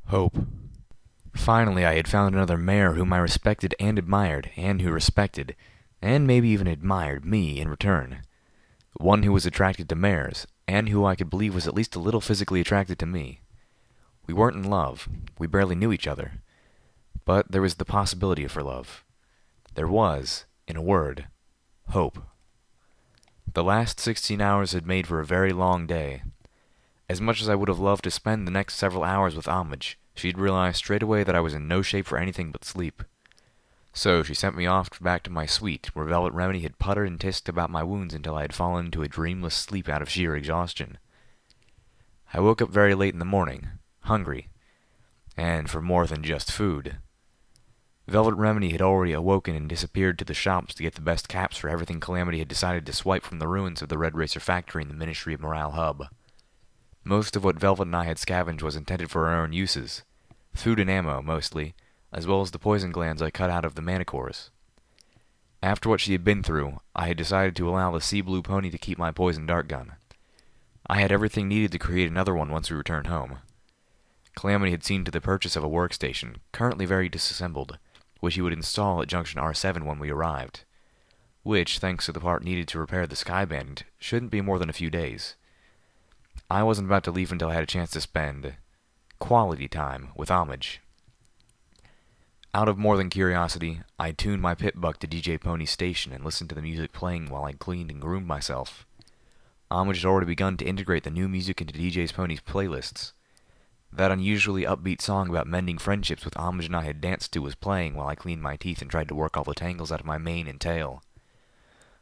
Hope. Finally, I had found another mare whom I respected and admired, and who respected, and maybe even admired, me in return. One who was attracted to mares, and who I could believe was at least a little physically attracted to me. We weren't in love. We barely knew each other. But there was the possibility for love. There was, in a word, hope. The last 16 hours had made for a very long day. As much as I would have loved to spend the next several hours with Homage, she'd realized straight away that I was in no shape for anything but sleep. So she sent me off back to my suite, where Velvet Remedy had puttered and tissed about my wounds until I had fallen into a dreamless sleep out of sheer exhaustion. I woke up very late in the morning, hungry, and for more than just food. Velvet Remedy had already awoken and disappeared to the shops to get the best caps for everything Calamity had decided to swipe from the ruins of the Red Racer factory in the Ministry of Morale hub. Most of what Velvet and I had scavenged was intended for our own uses. Food and ammo, mostly, as well as the poison glands I cut out of the manticores. After what she had been through, I had decided to allow the sea blue pony to keep my poison dart gun. I had everything needed to create another one once we returned home. Calamity had seen to the purchase of a workstation, currently very disassembled, which he would install at Junction R7 when we arrived, which, thanks to the part needed to repair the Sky Bandit, shouldn't be more than a few days. I wasn't about to leave until I had a chance to spend quality time with Homage. Out of more than curiosity, I tuned my pit buck to DJ Pony's station and listened to the music playing while I cleaned and groomed myself. Homage had already begun to integrate the new music into DJ Pony's playlists. That unusually upbeat song about mending friendships with Homage and I had danced to was playing while I cleaned my teeth and tried to work all the tangles out of my mane and tail.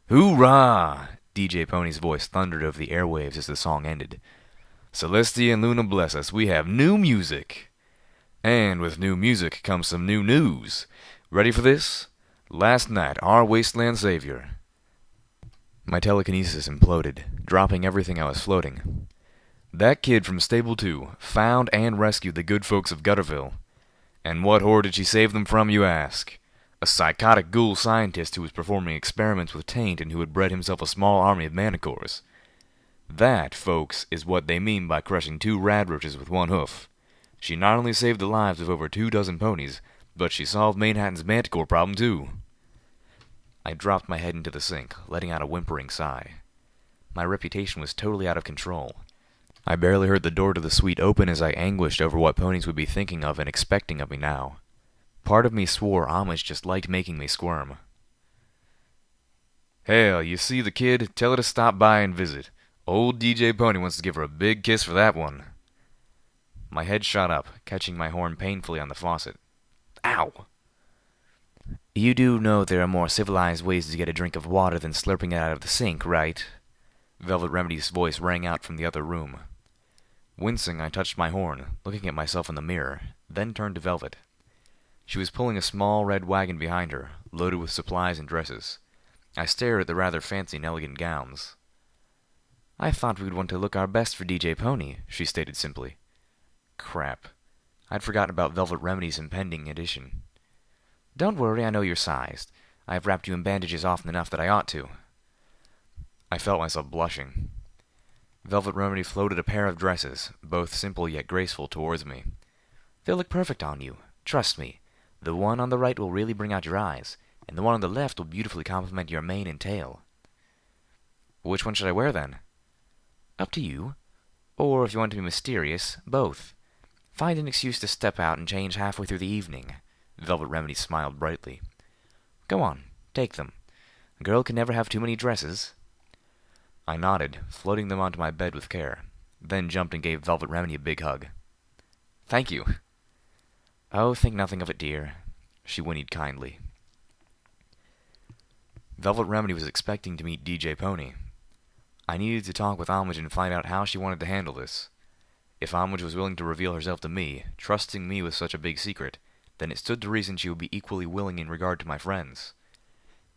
Hoorah! DJ Pony's voice thundered over the airwaves as the song ended. Celestia and Luna bless us, we have new music. And with new music comes some new news. Ready for this? Last night, our wasteland savior. My telekinesis imploded, dropping everything I was floating. That kid from Stable 2 found and rescued the good folks of Gutterville. And what horror did she save them from, you ask? A psychotic ghoul scientist who was performing experiments with Taint and who had bred himself a small army of manticores. That, folks, is what they mean by crushing 2 radroaches with 1 hoof. She not only saved the lives of over 24 ponies, but she solved Manhattan's manticore problem too. I dropped my head into the sink, letting out a whimpering sigh. My reputation was totally out of control. I barely heard the door to the suite open as I anguished over what ponies would be thinking of and expecting of me now. Part of me swore Homage just liked making me squirm. Hell, you see the kid? Tell her to stop by and visit. Old DJ Pony wants to give her a big kiss for that one. My head shot up, catching my horn painfully on the faucet. Ow! You do know there are more civilized ways to get a drink of water than slurping it out of the sink, right? Velvet Remedy's voice rang out from the other room. Wincing, I touched my horn, looking at myself in the mirror, then turned to Velvet. She was pulling a small red wagon behind her, loaded with supplies and dresses. I stared at the rather fancy and elegant gowns. I thought we'd want to look our best for DJ Pony, she stated simply. Crap. I'd forgotten about Velvet Remedy's impending addition. Don't worry, I know you're sized. I've wrapped you in bandages often enough that I ought to. I felt myself blushing. Velvet Remedy floated a pair of dresses, both simple yet graceful, towards me. They'll look perfect on you. Trust me. The one on the right will really bring out your eyes, and the one on the left will beautifully complement your mane and tail. Which one should I wear, then? Up to you. Or, if you want to be mysterious, both. Find an excuse to step out and change halfway through the evening. Velvet Remedy smiled brightly. Go on, take them. A girl can never have too many dresses. I nodded, floating them onto my bed with care, then jumped and gave Velvet Remedy a big hug. Thank you. Oh, think nothing of it, dear. She whinnied kindly. Velvet Remedy was expecting to meet DJ Pony. I needed to talk with Homage and find out how she wanted to handle this. If Homage was willing to reveal herself to me, trusting me with such a big secret, then it stood to reason she would be equally willing in regard to my friends.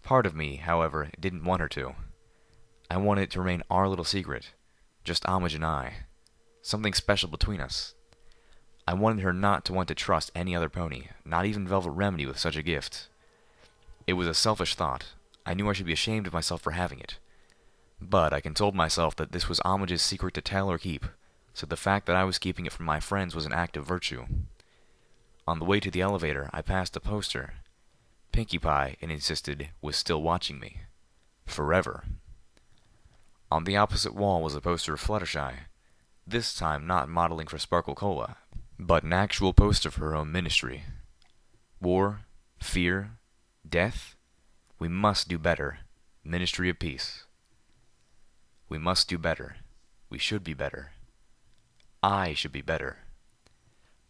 Part of me, however, didn't want her to. I wanted it to remain our little secret, just Homage and I. Something special between us. I wanted her not to want to trust any other pony, not even Velvet Remedy with such a gift. It was a selfish thought. I knew I should be ashamed of myself for having it. But I consoled myself that this was Homage's secret to tell or keep, so the fact that I was keeping it from my friends was an act of virtue. On the way to the elevator, I passed a poster. Pinkie Pie, it insisted, was still watching me. Forever. On the opposite wall was a poster of Fluttershy, this time not modeling for Sparkle Cola, but an actual poster for her own ministry. War, fear, death, we must do better. Ministry of Peace. We must do better. We should be better. I should be better.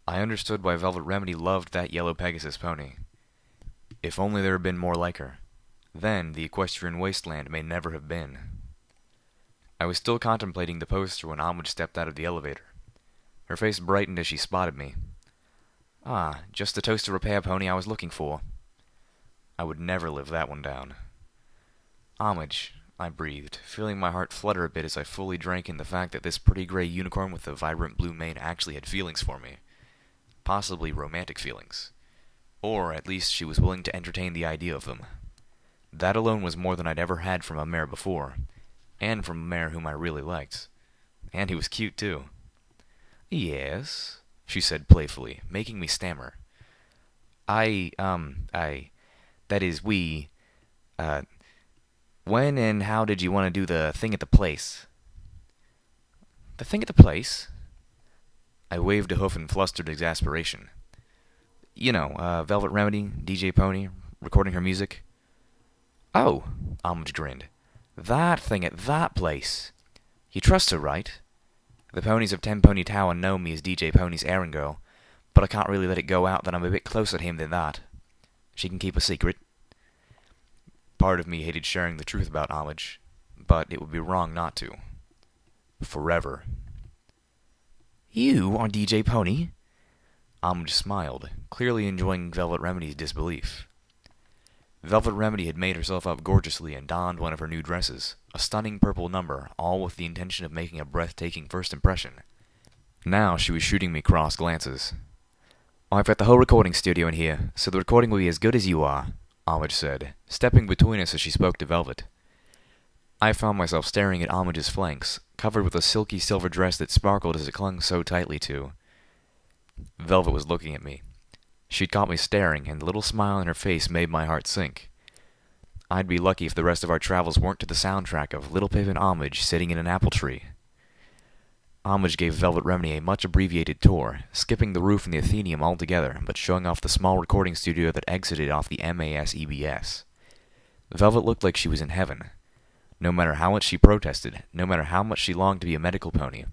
I understood why Velvet Remedy loved that yellow Pegasus pony. If only there had been more like her. Then the equestrian wasteland may never have been. I was still contemplating the poster when Homage stepped out of the elevator. Her face brightened as she spotted me. Ah, just the toaster repair pony I was looking for. I would never live that one down. Homage, I breathed, feeling my heart flutter a bit as I fully drank in the fact that this pretty gray unicorn with a vibrant blue mane actually had feelings for me. Possibly romantic feelings. Or at least she was willing to entertain the idea of them. That alone was more than I'd ever had from a mare before, and from a mare whom I really liked. And he was cute, too. Yes, she said playfully, making me stammer. That is, when and how did you want to do the thing at the place? The thing at the place? I waved a hoof in flustered exasperation. You know, Velvet Remedy, DJ Pony, recording her music. Oh, Homage grinned. That thing at that place. You trust her, right? The ponies of Ten Pony Tower know me as DJ Pony's errand girl, but I can't really let it go out that I'm a bit closer to him than that. She can keep a secret. Part of me hated sharing the truth about Homage, but it would be wrong not to. Forever. You are DJ Pony? Homage smiled, clearly enjoying Velvet Remedy's disbelief. Velvet Remedy had made herself up gorgeously and donned one of her new dresses, a stunning purple number, all with the intention of making a breathtaking first impression. Now she was shooting me cross glances. I've got the whole recording studio in here, so the recording will be as good as you are, Homage said, stepping between us as she spoke to Velvet. I found myself staring at Homage's flanks, covered with a silky silver dress that sparkled as it clung so tightly to. Velvet was looking at me. She'd caught me staring, and the little smile in her face made my heart sink. I'd be lucky if the rest of our travels weren't to the soundtrack of Little Pip and Homage sitting in an apple tree. Homage gave Velvet Remedy a much-abbreviated tour, skipping the roof and the Athenaeum altogether, but showing off the small recording studio that exited off the MAS-EBS. Velvet looked like she was in heaven. No matter how much she protested, no matter how much she longed to be a medical pony,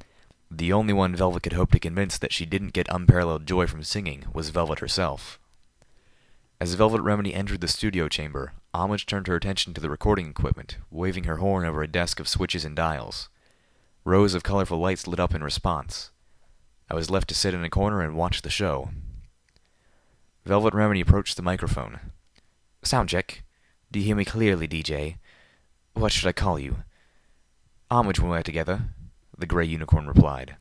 the only one Velvet could hope to convince that she didn't get unparalleled joy from singing was Velvet herself. As Velvet Remedy entered the studio chamber, Homage turned her attention to the recording equipment, waving her horn over a desk of switches and dials. Rows of colorful lights lit up in response. I was left to sit in a corner and watch the show. Velvet Remedy approached the microphone. Sound check. Do you hear me clearly, DJ? What should I call you? Homage when we're together, the gray unicorn replied.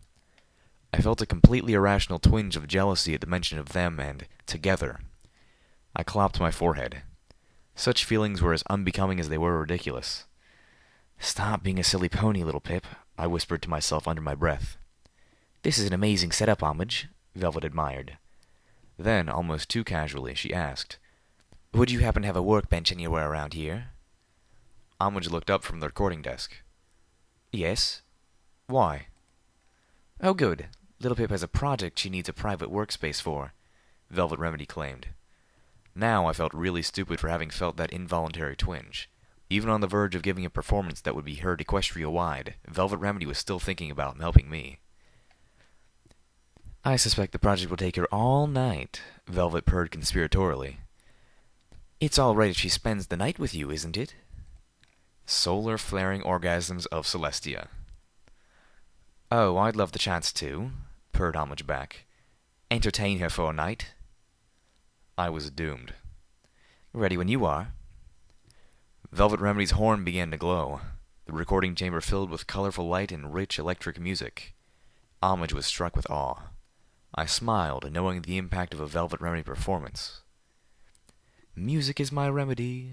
I felt a completely irrational twinge of jealousy at the mention of them and together. I clapped my forehead. Such feelings were as unbecoming as they were ridiculous. Stop being a silly pony, little Pip, I whispered to myself under my breath. This is an amazing setup, Homage, Velvet admired. Then, almost too casually, she asked, Would you happen to have a workbench anywhere around here? Homage looked up from the recording desk. Yes. Why? Oh, good. Little Pip has a project she needs a private workspace for, Velvet Remedy claimed. Now I felt really stupid for having felt that involuntary twinge. Even on the verge of giving a performance that would be heard Equestria-wide, Velvet Remedy was still thinking about helping me. I suspect the project will take her all night, Velvet purred conspiratorially. It's all right if she spends the night with you, isn't it? Solar flaring orgasms of Celestia. Oh, I'd love the chance to, purred Homage back. Entertain her for a night. I was doomed. Ready when you are. Velvet Remedy's horn began to glow, the recording chamber filled with colorful light and rich electric music. Homage was struck with awe. I smiled, knowing the impact of a Velvet Remedy performance. Music is my remedy.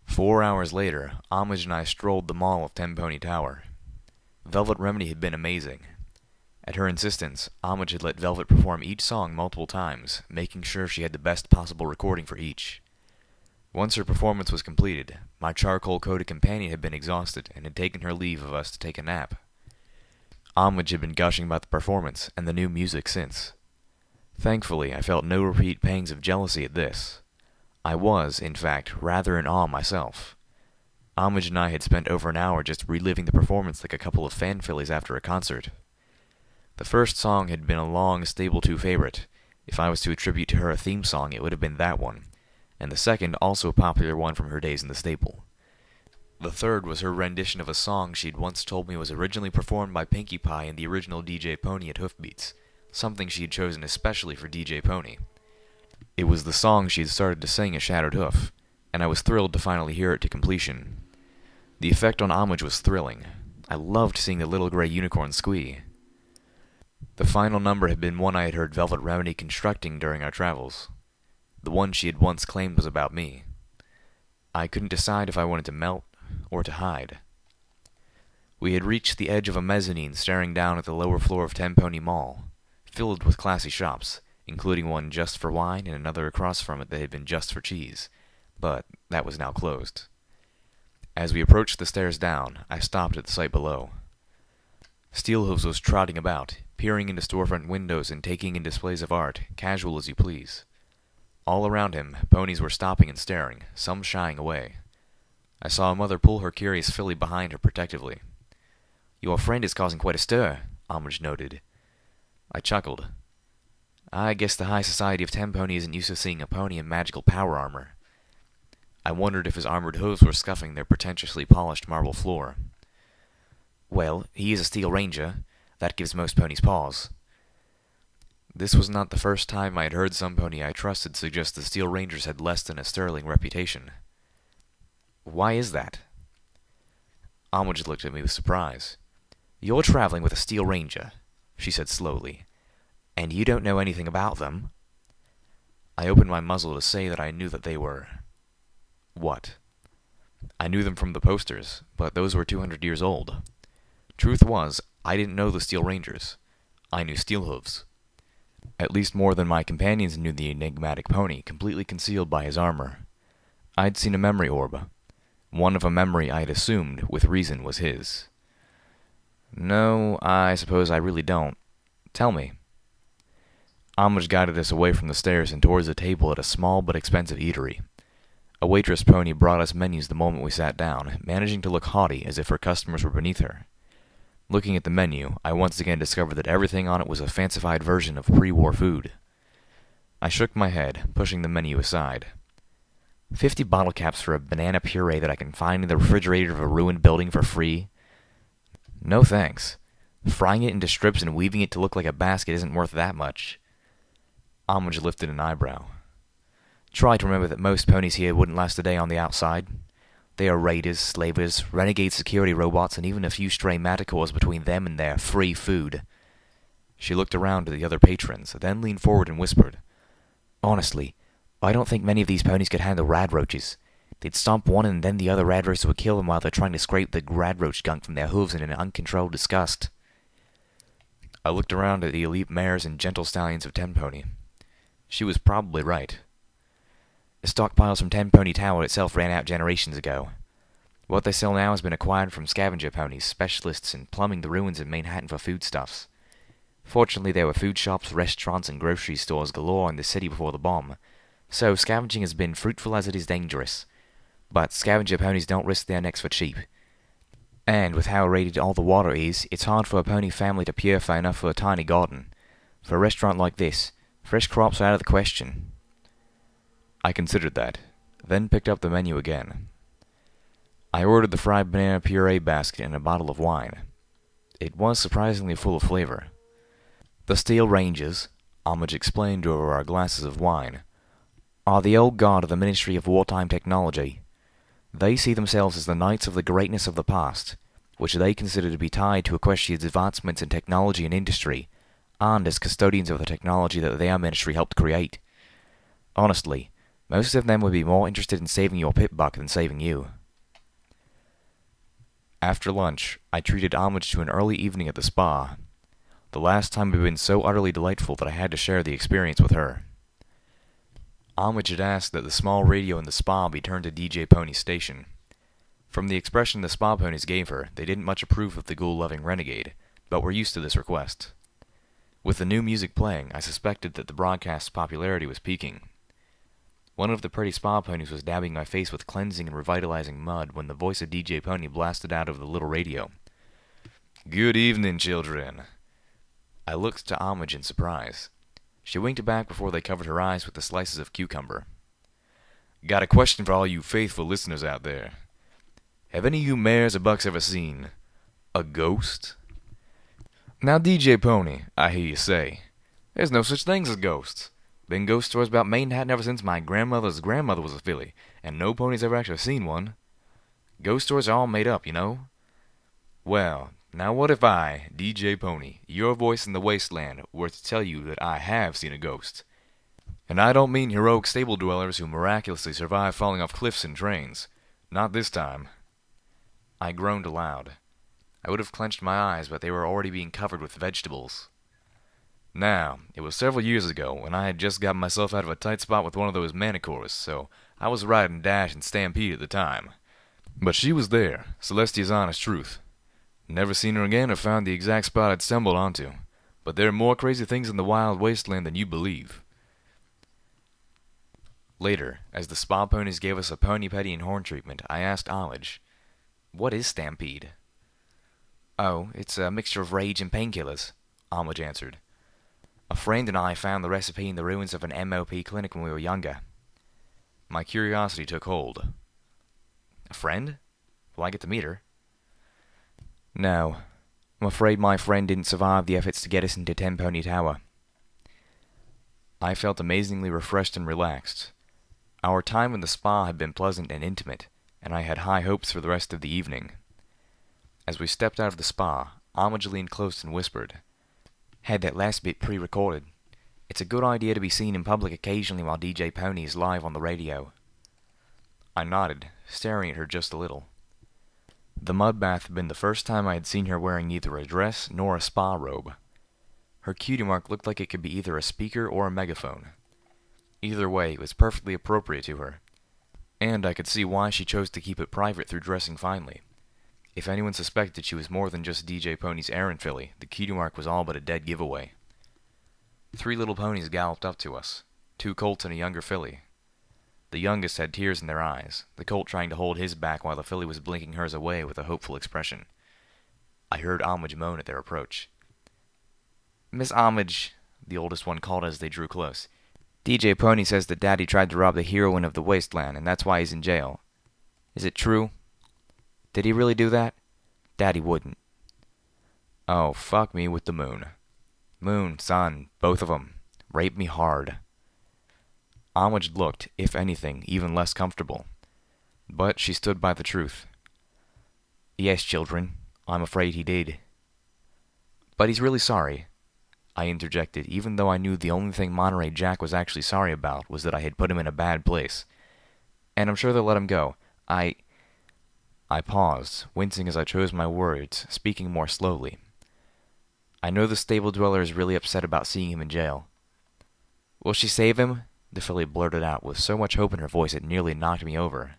4 hours later, Homage and I strolled the mall of Ten Pony Tower. Velvet Remedy had been amazing. At her insistence, Homage had let Velvet perform each song multiple times, making sure she had the best possible recording for each. Once her performance was completed, my charcoal-coated companion had been exhausted and had taken her leave of us to take a nap. Homage had been gushing about the performance and the new music since. Thankfully, I felt no repeat pangs of jealousy at this. I was, in fact, rather in awe myself. Homage and I had spent over an hour just reliving the performance like a couple of fan fillies after a concert. The first song had been a long Stable 2 favorite. If I was to attribute to her a theme song, it would have been that one, and the second also a popular one from her days in the stable. The third was her rendition of a song she'd once told me was originally performed by Pinkie Pie and the original DJ Pony at Hoofbeats, something she had chosen especially for DJ Pony. It was the song she had started to sing at Shattered Hoof, and I was thrilled to finally hear it to completion. The effect on Homage was thrilling. I loved seeing the little gray unicorn squee. The final number had been one I had heard Velvet Remedy constructing during our travels. The one she had once claimed was about me. I couldn't decide if I wanted to melt or to hide. We had reached the edge of a mezzanine staring down at the lower floor of Ten Pony Mall, filled with classy shops, including one just for wine and another across from it that had been just for cheese, but that was now closed. As we approached the stairs down, I stopped at the sight below. Steelhooves was trotting about, peering into storefront windows and taking in displays of art, casual as you please. All around him, ponies were stopping and staring, some shying away. I saw a mother pull her curious filly behind her protectively. "Your friend is causing quite a stir," Homage noted. I chuckled. I guess the high society of Ten Pony isn't used to seeing a pony in magical power armor. I wondered if his armored hooves were scuffing their pretentiously polished marble floor. "Well, he is a Steel Ranger. That gives most ponies pause." This was not the first time I had heard some pony I trusted suggest the Steel Rangers had less than a sterling reputation. "Why is that?" Homage looked at me with surprise. "You're traveling with a Steel Ranger," she said slowly, "and you don't know anything about them." I opened my muzzle to say that I knew that they were... What? I knew them from the posters, but those were 200 years old. Truth was, I didn't know the Steel Rangers. I knew Steelhooves. At least more than my companions knew the enigmatic pony, completely concealed by his armor. I'd seen a memory orb. One of a memory I had assumed, with reason, was his. "No, I suppose I really don't. Tell me." Homage guided us away from the stairs and towards a table at a small but expensive eatery. A waitress pony brought us menus the moment we sat down, managing to look haughty as if her customers were beneath her. Looking at the menu, I once again discovered that everything on it was a fancified version of pre-war food. I shook my head, pushing the menu aside. 50 bottle caps for a banana puree that I can find in the refrigerator of a ruined building for free? No thanks. Frying it into strips and weaving it to look like a basket isn't worth that much. Homage lifted an eyebrow. Try to remember that most ponies here wouldn't last a day on the outside. They are raiders, slavers, renegade security robots, and even a few stray manticores between them and their free food. She looked around to the other patrons, then leaned forward and whispered, "Honestly, I don't think many of these ponies could handle radroaches. They'd stomp one and then the other radroaches would kill them while they're trying to scrape the radroach gunk from their hooves in an uncontrolled disgust." I looked around at the elite mares and gentle stallions of Ten Pony. She was probably right. The stockpiles from Ten Pony Tower itself ran out generations ago. What they sell now has been acquired from scavenger ponies, specialists in plumbing the ruins of Manhattan for foodstuffs. Fortunately, there were food shops, restaurants, and grocery stores galore in the city before the bomb, so scavenging has been fruitful as it is dangerous. But scavenger ponies don't risk their necks for cheap. And with how irradiated all the water is, it's hard for a pony family to purify enough for a tiny garden. For a restaurant like this, fresh crops are out of the question. I considered that, then picked up the menu again. I ordered the fried banana puree basket and a bottle of wine. It was surprisingly full of flavor. The Steel Rangers, Homage explained over our glasses of wine, are the old guard of the Ministry of Wartime Technology. They see themselves as the knights of the greatness of the past, which they consider to be tied to Equestria's advancements in technology and industry, and as custodians of the technology that their ministry helped create. Honestly, most of them would be more interested in saving your pit buck than saving you. After lunch, I treated Homage to an early evening at the spa. The last time had been so utterly delightful that I had to share the experience with her. Homage had asked that the small radio in the spa be turned to DJ Pony's station. From the expression the spa ponies gave her, they didn't much approve of the ghoul-loving renegade, but were used to this request. With the new music playing, I suspected that the broadcast's popularity was peaking. One of the pretty spa ponies was dabbing my face with cleansing and revitalizing mud when the voice of DJ Pony blasted out of the little radio. "Good evening, children." I looked to Homage in surprise. She winked back before they covered her eyes with the slices of cucumber. "Got a question for all you faithful listeners out there. Have any of you mares or bucks ever seen a ghost?" "Now, DJ Pony," I hear you say, "there's no such things as ghosts. Been ghost stories about Maidenhatten ever since my grandmother's grandmother was a filly, and no pony's ever actually seen one. Ghost stories are all made up, you know. Well, now what if I, DJ Pony, your voice in the wasteland, were to tell you that I have seen a ghost? And I don't mean heroic stable dwellers who miraculously survive falling off cliffs and trains. Not this time." I groaned aloud. I would have clenched my eyes, but they were already being covered with vegetables. Now, it was several years ago, when I had just gotten myself out of a tight spot with one of those manicures, so I was riding Dash and Stampede at the time. But she was there, Celestia's honest truth. Never seen her again or found the exact spot I'd stumbled onto, but there are more crazy things in the wild wasteland than you believe. Later, as the spa ponies gave us a pony petty and horn treatment, I asked Homage, "What is Stampede?" "Oh, it's a mixture of rage and painkillers," Homage answered. "A friend and I found the recipe in the ruins of an MOP clinic when we were younger." My curiosity took hold. "A friend? Will I get to meet her?" "No. I'm afraid my friend didn't survive the efforts to get us into Ten Pony Tower." I felt amazingly refreshed and relaxed. Our time in the spa had been pleasant and intimate, and I had high hopes for the rest of the evening. As we stepped out of the spa, Homage leaned close and whispered, "Had that last bit pre-recorded. It's a good idea to be seen in public occasionally while DJ Pony is live on the radio." I nodded, staring at her just a little. The mud bath had been the first time I had seen her wearing neither a dress nor a spa robe. Her cutie mark looked like it could be either a speaker or a megaphone. Either way, it was perfectly appropriate to her, and I could see why she chose to keep it private through dressing finely. If anyone suspected she was more than just DJ Pony's errand filly, the cutie mark was all but a dead giveaway. 3 little ponies galloped up to us, 2 colts and a younger filly. The youngest had tears in their eyes, the colt trying to hold his back while the filly was blinking hers away with a hopeful expression. I heard Homage moan at their approach. "Miss Homage," the oldest one called as they drew close, "DJ Pony says that Daddy tried to rob the heroine of the wasteland, and that's why he's in jail. Is it true? Did he really do that? Daddy wouldn't." "Oh, fuck me with the moon. Moon, sun, both of 'em. Rape me hard." Homage looked, if anything, even less comfortable. But she stood by the truth. "Yes, children, I'm afraid he did." "But he's really sorry," I interjected, even though I knew the only thing Monterey Jack was actually sorry about was that I had put him in a bad place. "And I'm sure they'll let him go. I paused, wincing as I chose my words, speaking more slowly. "I know the stable dweller is really upset about seeing him in jail." "Will she save him?" the filly blurted out with so much hope in her voice it nearly knocked me over.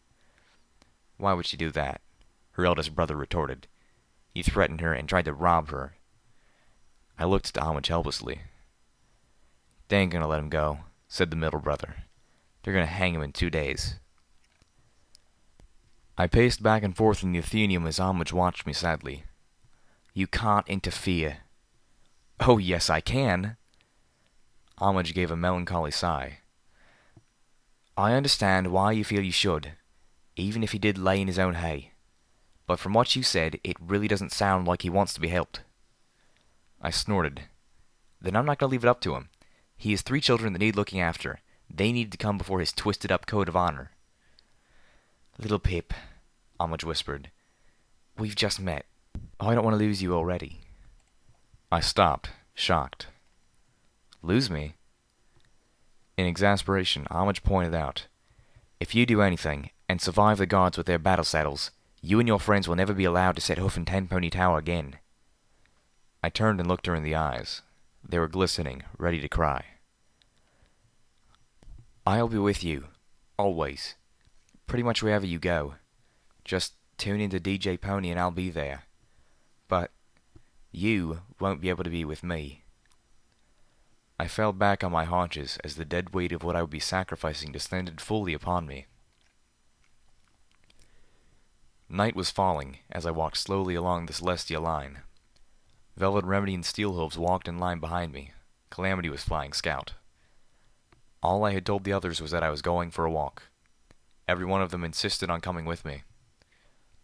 "Why would she do that?" her eldest brother retorted. "He threatened her and tried to rob her." I looked at Homage helplessly. "They ain't gonna let him go," said the middle brother. "They're gonna hang him in 2 days." I paced back and forth in the Athenaeum as Homage watched me sadly. "You can't interfere." "Oh, yes, I can." Homage gave a melancholy sigh. "I understand why you feel you should, even if he did lay in his own hay. But from what you said, it really doesn't sound like he wants to be helped." I snorted. "Then I'm not going to leave it up to him. He has 3 children that need looking after. They need to come before his twisted-up code of honor." "Little Pip," Homage whispered, "we've just met. I don't want to lose you already." I stopped, shocked. "Lose me?" In exasperation, Homage pointed out, "If you do anything, and survive the guards with their battle saddles, you and your friends will never be allowed to set hoof in Ten Pony Tower again." I turned and looked her in the eyes. They were glistening, ready to cry. "I'll be with you. Always. Pretty much wherever you go. Just tune into DJ Pony and I'll be there. But you won't be able to be with me." I fell back on my haunches as the dead weight of what I would be sacrificing descended fully upon me. Night was falling as I walked slowly along the Celestia line. Velvet Remedy and Steelhooves walked in line behind me. Calamity was flying scout. All I had told the others was that I was going for a walk. Every one of them insisted on coming with me.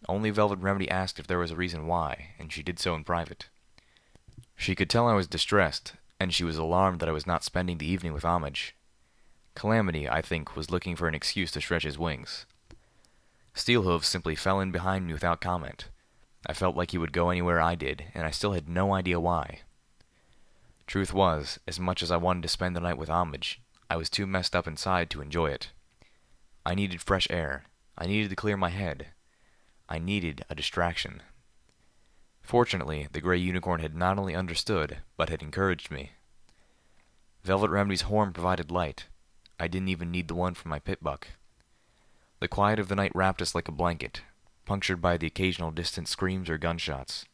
Only Velvet Remedy asked if there was a reason why, and she did so in private. She could tell I was distressed, and she was alarmed that I was not spending the evening with Homage. Calamity, I think, was looking for an excuse to stretch his wings. Steelhooves simply fell in behind me without comment. I felt like he would go anywhere I did, and I still had no idea why. Truth was, as much as I wanted to spend the night with Homage, I was too messed up inside to enjoy it. I needed fresh air. I needed to clear my head. I needed a distraction. Fortunately, the Grey Unicorn had not only understood, but had encouraged me. Velvet Remedy's horn provided light. I didn't even need the one from my pitbuck. The quiet of the night wrapped us like a blanket, punctured by the occasional distant screams or gunshots.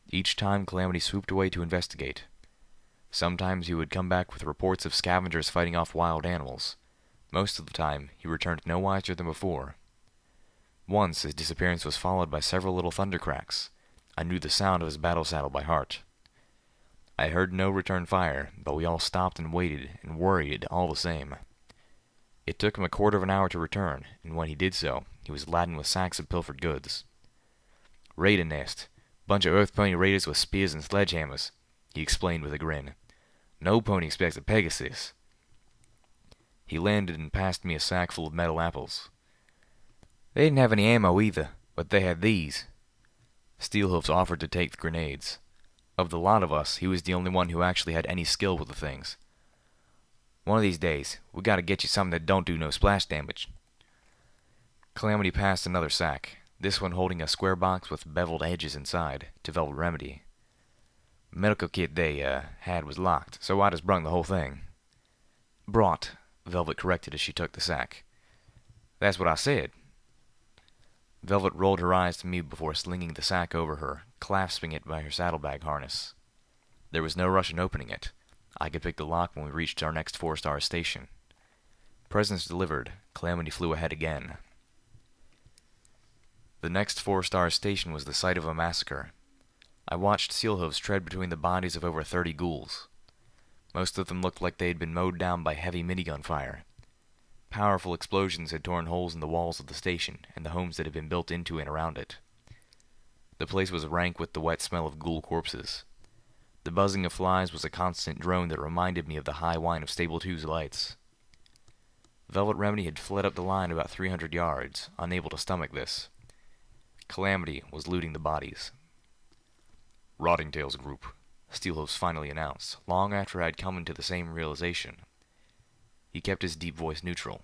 Each time Calamity swooped away to investigate. Sometimes he would come back with reports of scavengers fighting off wild animals. Most of the time, he returned no wiser than before. Once, his disappearance was followed by several little thundercracks. I knew the sound of his battle saddle by heart. I heard no return fire, but we all stopped and waited and worried all the same. It took him a quarter of an hour to return, and when he did so, he was laden with sacks of pilfered goods. "Raider nest. Bunch of Earth Pony raiders with spears and sledgehammers," he explained with a grin. "No pony expects a Pegasus." He landed and passed me a sack full of metal apples. "They didn't have any ammo either, but they had these." Steelhooves offered to take the grenades. Of the lot of us, he was the only one who actually had any skill with the things. "One of these days, we gotta get you something that don't do no splash damage." Calamity passed another sack, this one holding a square box with beveled edges inside, to Velvet Remedy. "Medical kit they, had was locked, so I just brung the whole thing." "Brought," Velvet corrected as she took the sack. "That's what I said." Velvet rolled her eyes to me before slinging the sack over her, clasping it by her saddlebag harness. There was no rush in opening it. I could pick the lock when we reached our next 4-star station. Presents delivered, Calamity flew ahead again. The next 4-star station was the site of a massacre. I watched Steelhooves tread between the bodies of over 30 ghouls. Most of them looked like they had been mowed down by heavy minigun fire. Powerful explosions had torn holes in the walls of the station and the homes that had been built into and around it. The place was rank with the wet smell of ghoul corpses. The buzzing of flies was a constant drone that reminded me of the high whine of Stable 2's lights. Velvet Remedy had fled up the line about 300 yards, unable to stomach this. Calamity was looting the bodies. "Rottingtail's group," Steelhooves finally announced, long after I had come into the same realization. He kept his deep voice neutral.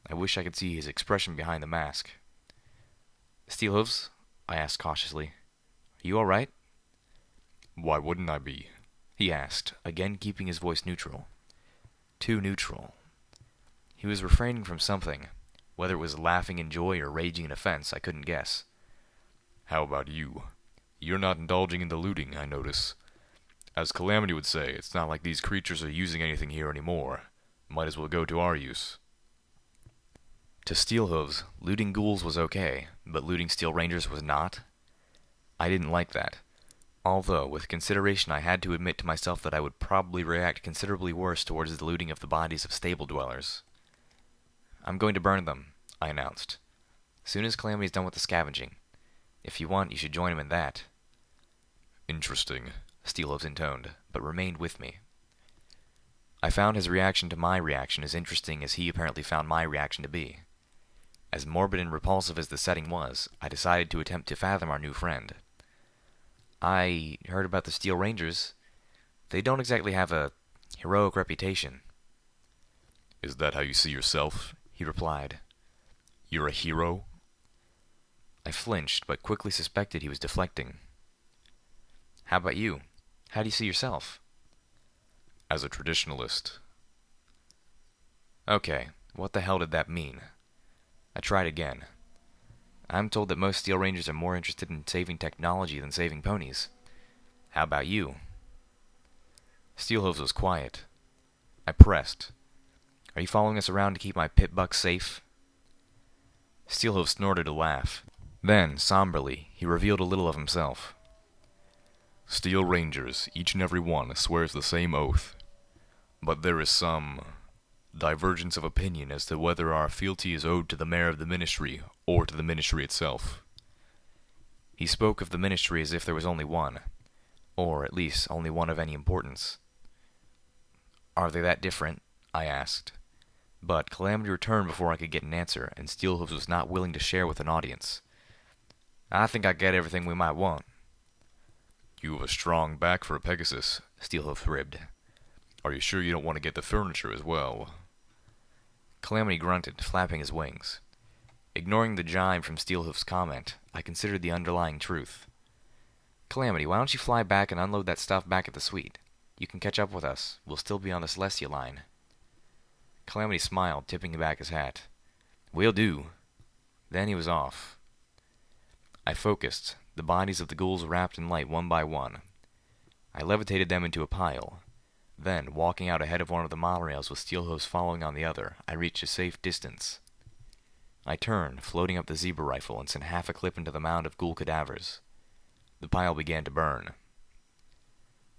I wish I could see his expression behind the mask. "Steelhooves?" I asked cautiously. "Are you all right?" "Why wouldn't I be?" he asked, again keeping his voice neutral. Too neutral. He was refraining from something. Whether it was laughing in joy or raging in offense, I couldn't guess. "How about you? You're not indulging in the looting, I notice. As Calamity would say, it's not like these creatures are using anything here anymore. Might as well go to our use." To Steelhooves, looting ghouls was okay, but looting Steel Rangers was not. I didn't like that. Although, with consideration, I had to admit to myself that I would probably react considerably worse towards the looting of the bodies of stable dwellers. "I'm going to burn them," I announced. "Soon as Calamity's done with the scavenging. If you want, you should join him in that." "Interesting," Steelhooves intoned, but remained with me. I found his reaction to my reaction as interesting as he apparently found my reaction to be. As morbid and repulsive as the setting was, I decided to attempt to fathom our new friend. "I heard about the Steel Rangers. They don't exactly have a heroic reputation." "Is that how you see yourself?" he replied. "You're a hero?" I flinched, but quickly suspected he was deflecting. How about you? How do you see yourself? As a traditionalist. Okay, what the hell did that mean? I tried again. I'm told that most Steel Rangers are more interested in saving technology than saving ponies. How about you? Steelhooves was quiet. I pressed. Are you following us around to keep my pit buck safe? Steelhooves snorted a laugh. Then, somberly, he revealed a little of himself. Steel Rangers, each and every one, swears the same oath. But there is some divergence of opinion as to whether our fealty is owed to the mayor of the ministry or to the ministry itself. He spoke of the ministry as if there was only one, or at least only one of any importance. Are they that different? I asked. But Calamity returned before I could get an answer, and Steelhooves was not willing to share with an audience. I think I get everything we might want. You have a strong back for a Pegasus, Steelhooves ribbed. Are you sure you don't want to get the furniture as well? Calamity grunted, flapping his wings. Ignoring the jibe from Steelhoof's comment, I considered the underlying truth. Calamity, why don't you fly back and unload that stuff back at the suite? You can catch up with us. We'll still be on the Celestia line. Calamity smiled, tipping back his hat. Will do. Then he was off. I focused, the bodies of the ghouls wrapped in light one by one. I levitated them into a pile. Then, walking out ahead of one of the monorails with Steelhooves following on the other, I reached a safe distance. I turned, floating up the zebra rifle, and sent half a clip into the mound of ghoul cadavers. The pile began to burn.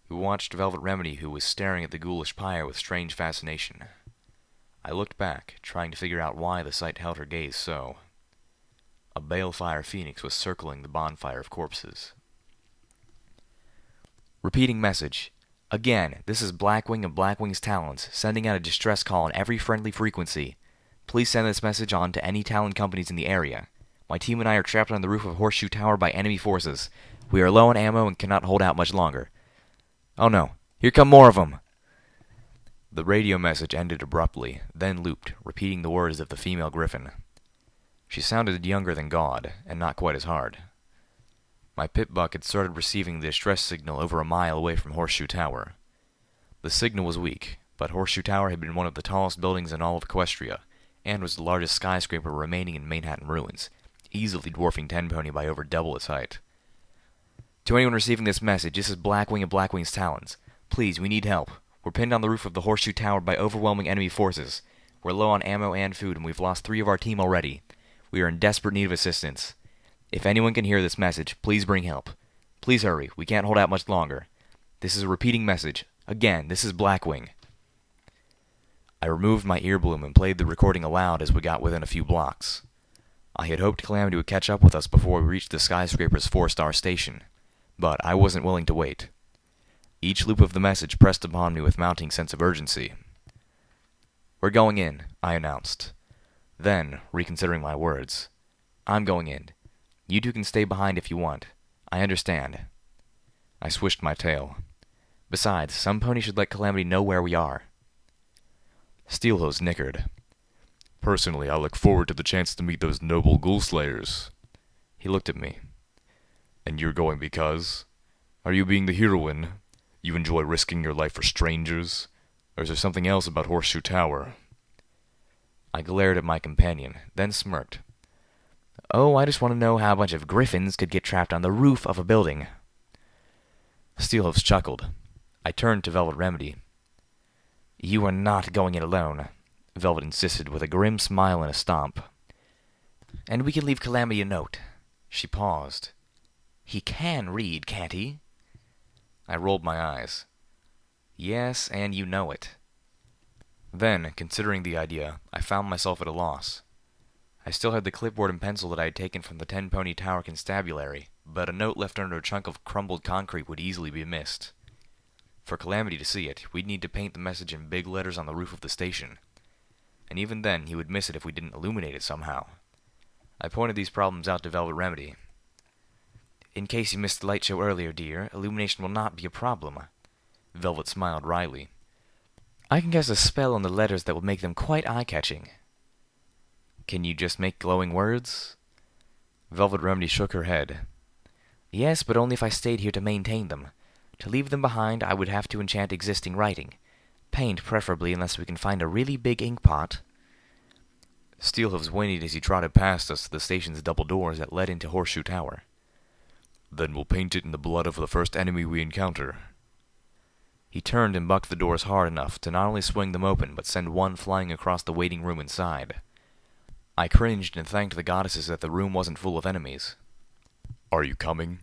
We watched Velvet Remedy, who was staring at the ghoulish pyre with strange fascination. I looked back, trying to figure out why the sight held her gaze so. A balefire phoenix was circling the bonfire of corpses. Repeating message. Again, this is Blackwing of Blackwing's Talons, sending out a distress call on every friendly frequency. Please send this message on to any Talon companies in the area. My team and I are trapped on the roof of Horseshoe Tower by enemy forces. We are low on ammo and cannot hold out much longer. Oh no, here come more of them! The radio message ended abruptly, then looped, repeating the words of the female griffin. She sounded younger than God, and not quite as hard. My pit buck had started receiving the distress signal over a mile away from Horseshoe Tower. The signal was weak, but Horseshoe Tower had been one of the tallest buildings in all of Equestria, and was the largest skyscraper remaining in Manhattan ruins, easily dwarfing Tenpony by over double its height. To anyone receiving this message, this is Blackwing of Blackwing's Talons. Please, we need help. We're pinned on the roof of the Horseshoe Tower by overwhelming enemy forces. We're low on ammo and food, and we've lost 3 of our team already. We are in desperate need of assistance. If anyone can hear this message, please bring help. Please hurry, we can't hold out much longer. This is a repeating message. Again, this is Blackwing. I removed my earbloom and played the recording aloud as we got within a few blocks. I had hoped Calamity would catch up with us before we reached the skyscraper's 4-star station, but I wasn't willing to wait. Each loop of the message pressed upon me with mounting sense of urgency. We're going in, I announced. Then, reconsidering my words, I'm going in. You two can stay behind if you want. I understand. I swished my tail. Besides, some pony should let Calamity know where we are. Steelhooves nickered. Personally, I look forward to the chance to meet those noble ghoul slayers. He looked at me. And you're going because? Are you being the heroine? You enjoy risking your life for strangers? Or is there something else about Horseshoe Tower? I glared at my companion, then smirked. Oh, I just want to know how a bunch of griffins could get trapped on the roof of a building. Steelhooves chuckled. I turned to Velvet Remedy. You are not going it alone, Velvet insisted with a grim smile and a stomp. And we can leave Calamity a note. She paused. He can read, can't he? I rolled my eyes. Yes, and you know it. Then, considering the idea, I found myself at a loss. I still had the clipboard and pencil that I had taken from the Tenpony Tower constabulary, but a note left under a chunk of crumbled concrete would easily be missed. For Calamity to see it, we'd need to paint the message in big letters on the roof of the station. And even then, he would miss it if we didn't illuminate it somehow. I pointed these problems out to Velvet Remedy. In case you missed the light show earlier, dear, illumination will not be a problem. Velvet smiled wryly. I can cast a spell on the letters that will make them quite eye-catching. Can you just make glowing words? Velvet Remedy shook her head. Yes, but only if I stayed here to maintain them. To leave them behind, I would have to enchant existing writing. Paint, preferably, unless we can find a really big ink pot. Steelhooves whinnied as he trotted past us to the station's double doors that led into Horseshoe Tower. Then we'll paint it in the blood of the first enemy we encounter. He turned and bucked the doors hard enough to not only swing them open, but send one flying across the waiting room inside. I cringed and thanked the goddesses that the room wasn't full of enemies. Are you coming?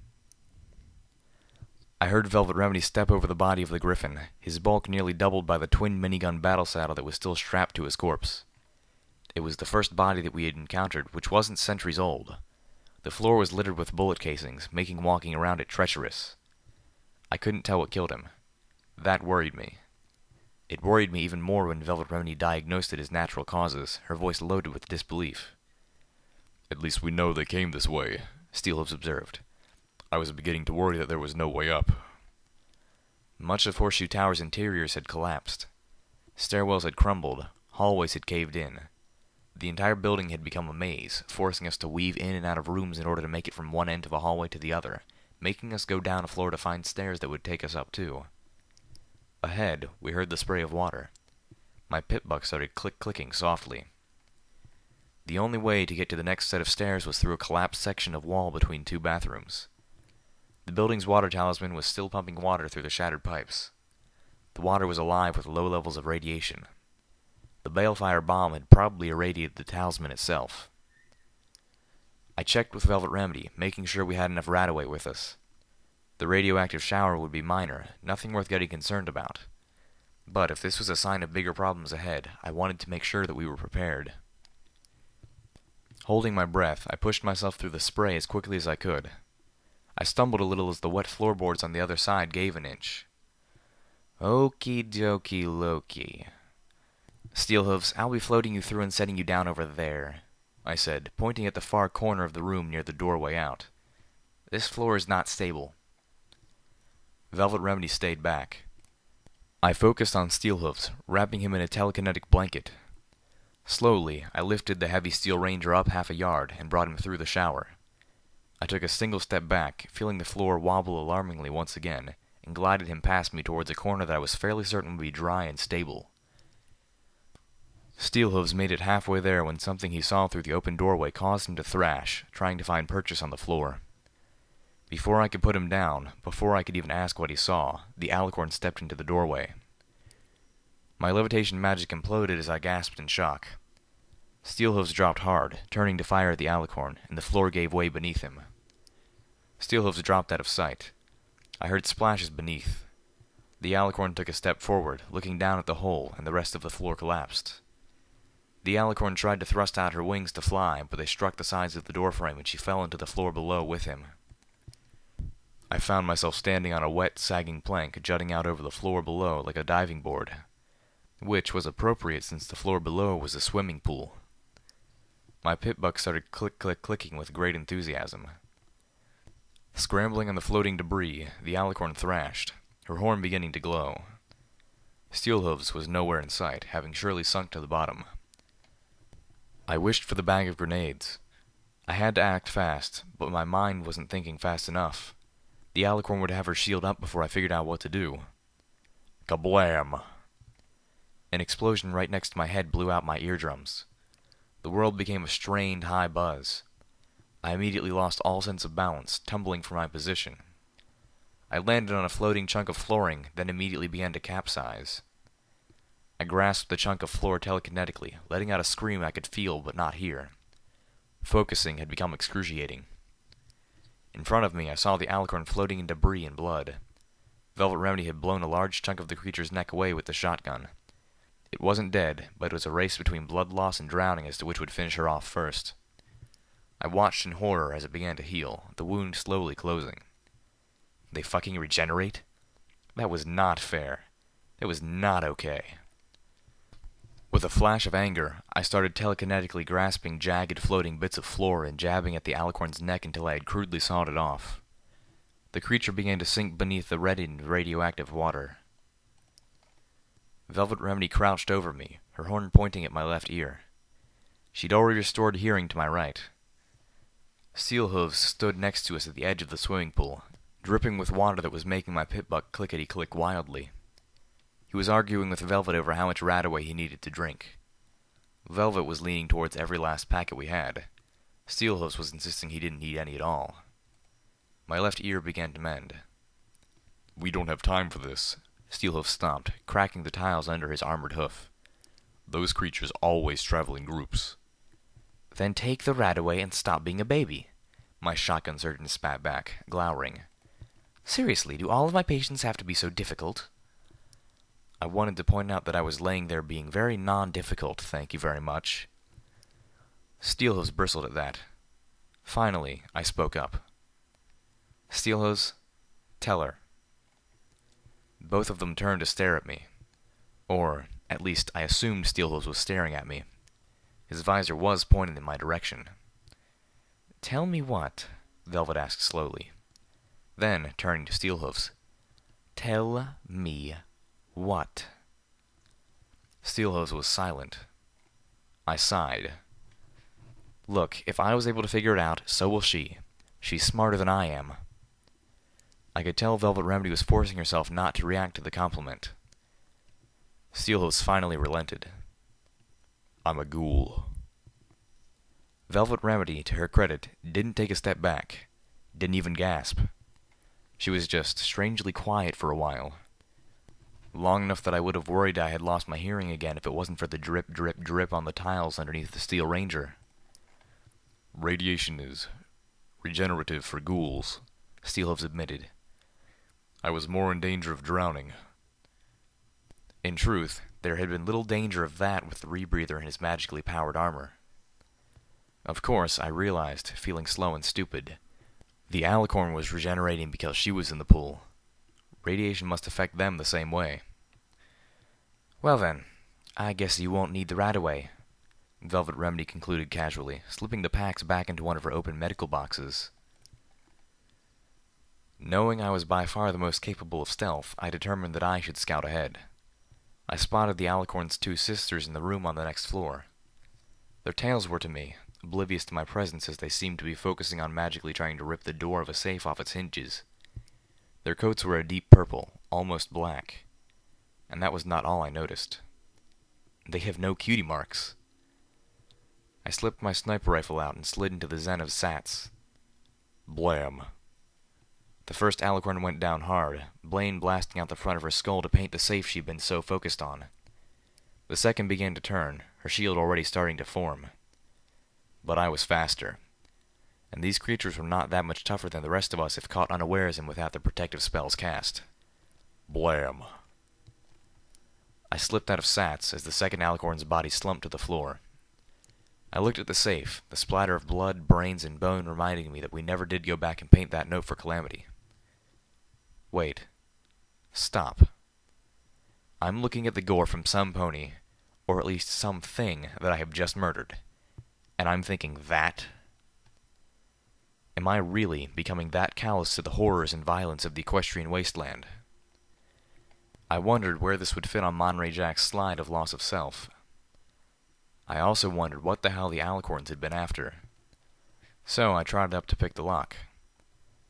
I heard Velvet Remedy step over the body of the griffin, his bulk nearly doubled by the twin minigun battle saddle that was still strapped to his corpse. It was the first body that we had encountered, which wasn't centuries old. The floor was littered with bullet casings, making walking around it treacherous. I couldn't tell what killed him. That worried me. It worried me even more when Velvet Remedy diagnosed it as natural causes, her voice loaded with disbelief. At least we know they came this way, Steelhooves observed. I was beginning to worry that there was no way up. Much of Horseshoe Tower's interiors had collapsed. Stairwells had crumbled, hallways had caved in. The entire building had become a maze, forcing us to weave in and out of rooms in order to make it from one end of a hallway to the other, making us go down a floor to find stairs that would take us up too. Ahead, we heard the spray of water. My pip-buck started clicking softly. The only way to get to the next set of stairs was through a collapsed section of wall between two bathrooms. The building's water talisman was still pumping water through the shattered pipes. The water was alive with low levels of radiation. The balefire bomb had probably irradiated the talisman itself. I checked with Velvet Remedy, making sure we had enough Radaway with us. The radioactive shower would be minor, nothing worth getting concerned about. But if this was a sign of bigger problems ahead, I wanted to make sure that we were prepared. Holding my breath, I pushed myself through the spray as quickly as I could. I stumbled a little as the wet floorboards on the other side gave an inch. Okie dokie Loki. Steelhooves, I'll be floating you through and setting you down over there, I said, pointing at the far corner of the room near the doorway out. This floor is not stable. Velvet Remedy stayed back. I focused on Steelhooves, wrapping him in a telekinetic blanket. Slowly, I lifted the heavy steel ranger up half a yard and brought him through the shower. I took a single step back, feeling the floor wobble alarmingly once again, and glided him past me towards a corner that I was fairly certain would be dry and stable. Steelhooves made it halfway there when something he saw through the open doorway caused him to thrash, trying to find purchase on the floor. Before I could put him down, before I could even ask what he saw, the alicorn stepped into the doorway. My levitation magic imploded as I gasped in shock. Steelhooves dropped hard, turning to fire at the alicorn, and the floor gave way beneath him. Steelhooves dropped out of sight. I heard splashes beneath. The alicorn took a step forward, looking down at the hole, and the rest of the floor collapsed. The alicorn tried to thrust out her wings to fly, but they struck the sides of the doorframe and she fell into the floor below with him. I found myself standing on a wet, sagging plank jutting out over the floor below like a diving board, which was appropriate since the floor below was a swimming pool. My pip-buck started clicking with great enthusiasm. Scrambling on the floating debris, the alicorn thrashed, her horn beginning to glow. Steelhooves was nowhere in sight, having surely sunk to the bottom. I wished for the bag of grenades. I had to act fast, but my mind wasn't thinking fast enough. The alicorn would have her shield up before I figured out what to do. Kablam! An explosion right next to my head blew out my eardrums. The world became a strained, high buzz. I immediately lost all sense of balance, tumbling from my position. I landed on a floating chunk of flooring, then immediately began to capsize. I grasped the chunk of floor telekinetically, letting out a scream I could feel but not hear. Focusing had become excruciating. In front of me, I saw the alicorn floating in debris and blood. Velvet Remedy had blown a large chunk of the creature's neck away with the shotgun. It wasn't dead, but it was a race between blood loss and drowning as to which would finish her off first. I watched in horror as it began to heal, the wound slowly closing. They fucking regenerate? That was not fair. It was not okay. With a flash of anger, I started telekinetically grasping jagged floating bits of floor and jabbing at the alicorn's neck until I had crudely sawed it off. The creature began to sink beneath the reddened radioactive water. Velvet Remedy crouched over me, her horn pointing at my left ear. She'd already restored hearing to my right. Steelhooves stood next to us at the edge of the swimming pool, dripping with water that was making my pitbuck clickety-click wildly. He was arguing with Velvet over how much Radaway he needed to drink. Velvet was leaning towards every last packet we had. Steelhooves was insisting he didn't need any at all. My left ear began to mend. "We don't have time for this," Steelhooves stomped, cracking the tiles under his armored hoof. "Those creatures always travel in groups." "Then take the Radaway and stop being a baby," my shotgun surgeon spat back, glowering. "Seriously, do all of my patients have to be so difficult?" I wanted to point out that I was laying there being very non-difficult, thank you very much. Steelhooves bristled at that. Finally, I spoke up. "Steelhooves, tell her." Both of them turned to stare at me. Or, at least, I assumed Steelhooves was staring at me. His visor was pointed in my direction. "Tell me what?" Velvet asked slowly. Then, turning to Steelhooves, "Tell me what?" Steelhooves was silent. I sighed. "Look, if I was able to figure it out, so will she. She's smarter than I am." I could tell Velvet Remedy was forcing herself not to react to the compliment. Steelhooves finally relented. "I'm a ghoul." Velvet Remedy, to her credit, didn't take a step back. Didn't even gasp. She was just strangely quiet for a while. Long enough that I would have worried I had lost my hearing again if it wasn't for the drip, drip, drip on the tiles underneath the Steel Ranger. "Radiation is regenerative for ghouls," Steelhooves admitted. "I was more in danger of drowning." In truth, there had been little danger of that with the rebreather in his magically powered armor. Of course, I realized, feeling slow and stupid. The alicorn was regenerating because she was in the pool. Radiation must affect them the same way. "Well then, I guess you won't need the Radaway," Velvet Remedy concluded casually, slipping the packs back into one of her open medical boxes. Knowing I was by far the most capable of stealth, I determined that I should scout ahead. I spotted the alicorn's two sisters in the room on the next floor. Their tails were to me, oblivious to my presence as they seemed to be focusing on magically trying to rip the door of a safe off its hinges. Their coats were a deep purple, almost black. And that was not all I noticed. They have no cutie marks. I slipped my sniper rifle out and slid into the zen of Sats. Blam. The first alicorn went down hard, Blaine blasting out the front of her skull to paint the safe she'd been so focused on. The second began to turn, her shield already starting to form. But I was faster. And these creatures were not that much tougher than the rest of us if caught unawares and without their protective spells cast. Blam. I slipped out of Sats as the second alicorn's body slumped to the floor. I looked at the safe, the splatter of blood, brains, and bone reminding me that we never did go back and paint that note for Calamity. Wait. Stop. I'm looking at the gore from some pony, or at least something that I have just murdered, and I'm thinking that? Am I really becoming that callous to the horrors and violence of the equestrian wasteland? I wondered where this would fit on Monterey Jack's slide of loss of self. I also wondered what the hell the alicorns had been after. So I trotted up to pick the lock.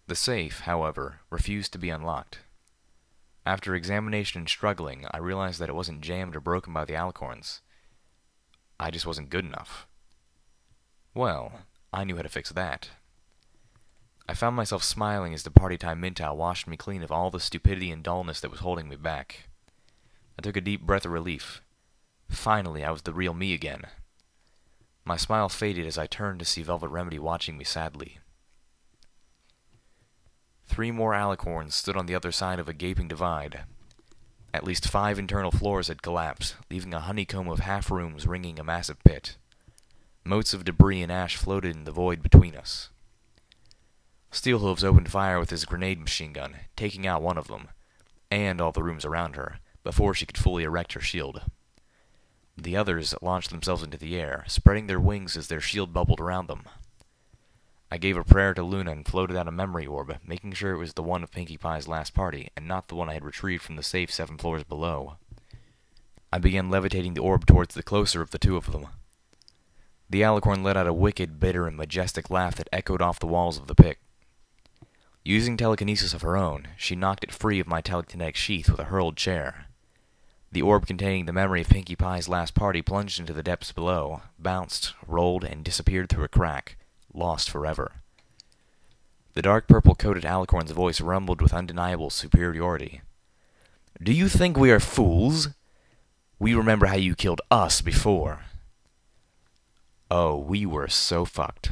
The safe, however, refused to be unlocked. After examination and struggling, I realized that it wasn't jammed or broken by the alicorns. I just wasn't good enough. Well, I knew how to fix that. I found myself smiling as the party time Mintow washed me clean of all the stupidity and dullness that was holding me back. I took a deep breath of relief. Finally, I was the real me again. My smile faded as I turned to see Velvet Remedy watching me sadly. 3 more alicorns stood on the other side of a gaping divide. At least 5 internal floors had collapsed, leaving a honeycomb of half-rooms ringing a massive pit. Motes of debris and ash floated in the void between us. Steelhooves opened fire with his grenade machine gun, taking out one of them, and all the rooms around her, before she could fully erect her shield. The others launched themselves into the air, spreading their wings as their shield bubbled around them. I gave a prayer to Luna and floated out a memory orb, making sure it was the one of Pinkie Pie's last party, and not the one I had retrieved from the safe 7 floors below. I began levitating the orb towards the closer of the 2 of them. The alicorn let out a wicked, bitter, and majestic laugh that echoed off the walls of the pit. Using telekinesis of her own, she knocked it free of my telekinetic sheath with a hurled chair. The orb containing the memory of Pinkie Pie's last party plunged into the depths below, bounced, rolled, and disappeared through a crack, lost forever. The dark purple-coated alicorn's voice rumbled with undeniable superiority. "Do you think we are fools? We remember how you killed us before." Oh, we were so fucked.